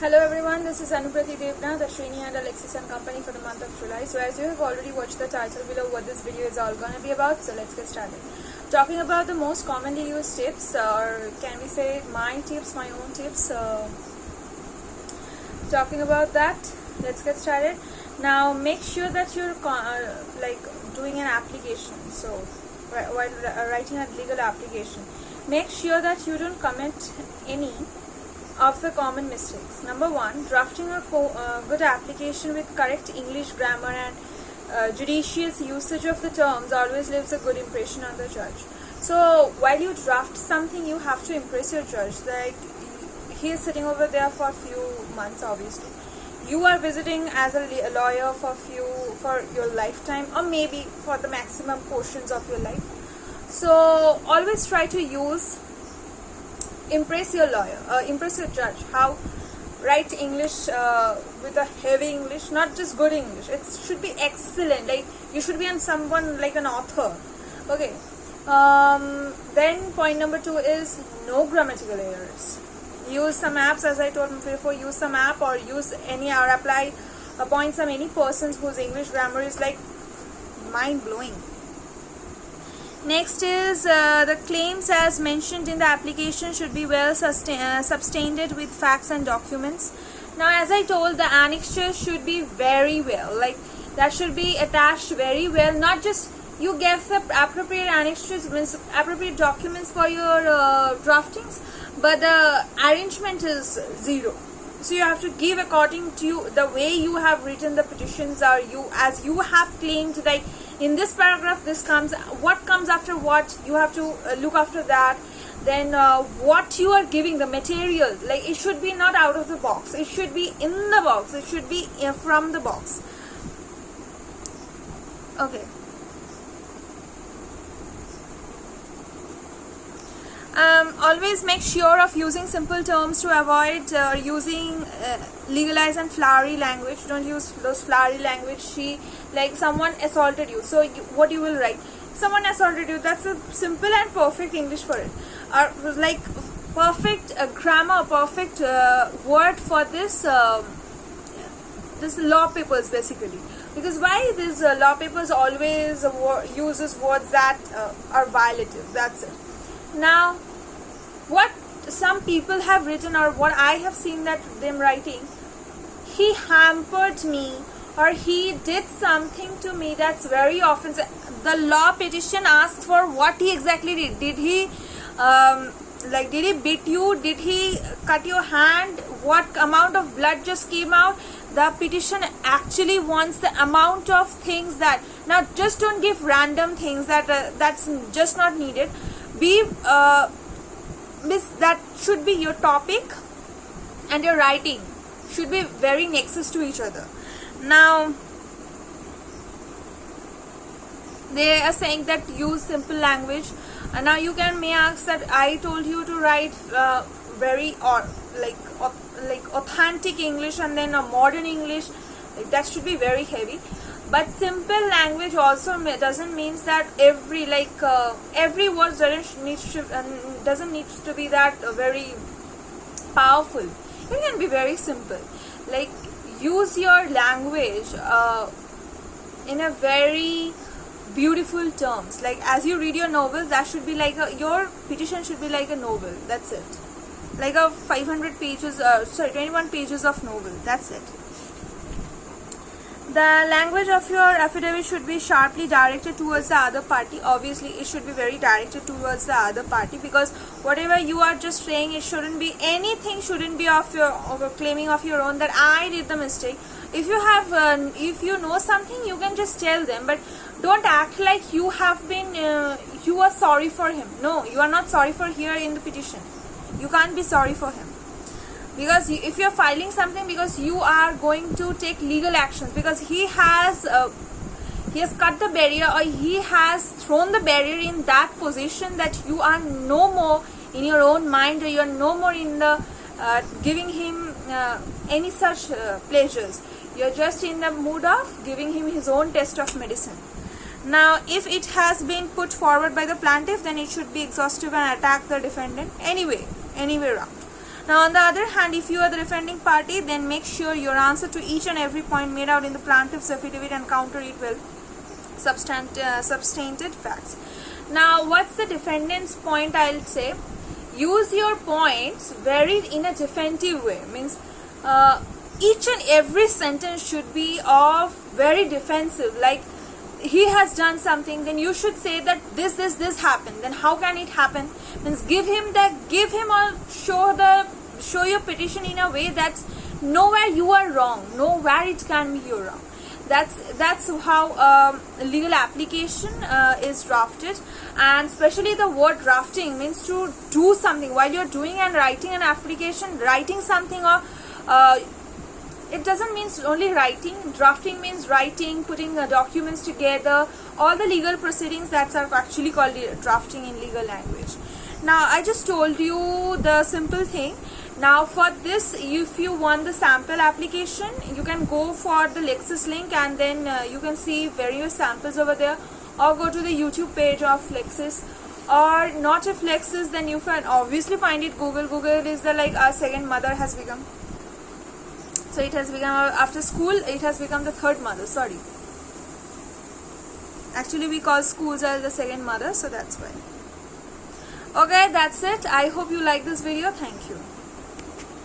Hello everyone, this is Anubrati Debnath, Ashwini and LEXIS and Company for the month of July. So as you have already watched the title below what this video is all going to be about, so let's get started. Talking about the most commonly used tips, or can we say my tips, my own tips. Talking about that, let's get started. Now make sure that you're doing an application. So while writing a legal application, make sure that you don't commit any of the common mistakes. Number one, drafting a good application with correct English grammar and judicious usage of the terms always leaves a good impression on the judge. So while you draft something, you have to impress your judge. Like, he is sitting over there for a few months, obviously. You are visiting as a lawyer for your lifetime, or maybe for the maximum portions of your life. So always try to impress your lawyer, impress your judge. How? Write English with a heavy English, not just good English. It should be excellent. Like, you should be someone like an author. Okay. Then point number 2 is no grammatical errors. Use some apps, as I told before. Use some app or use any or appoint some any persons whose English grammar is like mind blowing. Next is the claims as mentioned in the application should be well substantiated with facts and documents. Now, as I told, the annexure should be very well, like that should be attached very well. Not just you give the appropriate annexures, means appropriate documents for your draftings, but the arrangement is zero. So you have to give according to the way you have written the petitions, or as you have claimed, like in this paragraph this comes, what comes after what, you have to look after that. Then what you are giving, the material, like it should be not out of the box, it should be in the box, it should be from the box. Okay. Always make sure of using simple terms to avoid using legalized and flowery language. Don't use those flowery language. Like someone assaulted you, so what you will write? Someone assaulted you. That's a simple and perfect English for it. Or like perfect grammar, perfect word for this this law papers basically. Because why these law papers always uses words that are violative. That's it. Now, what some people have written, or what I have seen that them writing, he hampered me, or he did something to me that's very offensive. The law petition asks for what he exactly did. Did he did he beat you? Did he cut your hand? What amount of blood just came out? The petition actually wants the amount of things that, now just don't give random things that's just not needed. That should be your topic, and your writing should be very nexus to each other. Now they are saying that use simple language, and now you may ask that I told you to write very authentic English and then a modern English, that should be very heavy. But simple language also doesn't mean that every word doesn't need to be that very powerful. It can be very simple. Like, use your language in a very beautiful terms. Like, as you read your novels, that should be like your petition should be like a novel. That's it. Like a 21 pages of novel. That's it. The language of your affidavit should be sharply directed towards the other party. Obviously, it should be very directed towards the other party, because whatever you are just saying, it shouldn't be anything, shouldn't be of your claiming of your own that I did the mistake. If you have, if you know something, you can just tell them, but don't act like you have been, you are sorry for him. No, you are not sorry for here in the petition. You can't be sorry for him. Because if you are filing something, because you are going to take legal actions, because he has cut the barrier, or he has thrown the barrier in that position that you are no more in your own mind, or you are no more in the giving him any such pleasures. You are just in the mood of giving him his own test of medicine. Now, if it has been put forward by the plaintiff, then it should be exhaustive and attack the defendant anyway round. Now on the other hand, if you are the defending party, then make sure your answer to each and every point made out in the plaintiff's affidavit and counter it with substantive facts. Now what's the defendant's point? I'll say use your points very in a defensive way, means each and every sentence should be of very defensive, like he has done something, then you should say that this happened, then how can it happen, means give him or show your petition in a way that's nowhere you are wrong, nowhere it can be you're wrong. That's how legal application is drafted. And especially the word drafting means to do something while you're doing and writing an application, writing something, or it doesn't mean only writing. Drafting means writing, putting documents together, all the legal proceedings that are actually called drafting in legal language. Now I just told you the simple thing. Now for this, if you want the sample application, you can go for the LEXIS link, and then you can see various samples over there, or go to the YouTube page of LEXIS. Or not if LEXIS, then you can obviously find it Google. Google is the like our second mother has become. So it has become, after school, it has become the third mother, sorry. Actually we call schools as the second mother, so that's why. Okay, that's it. I hope you like this video. Thank you.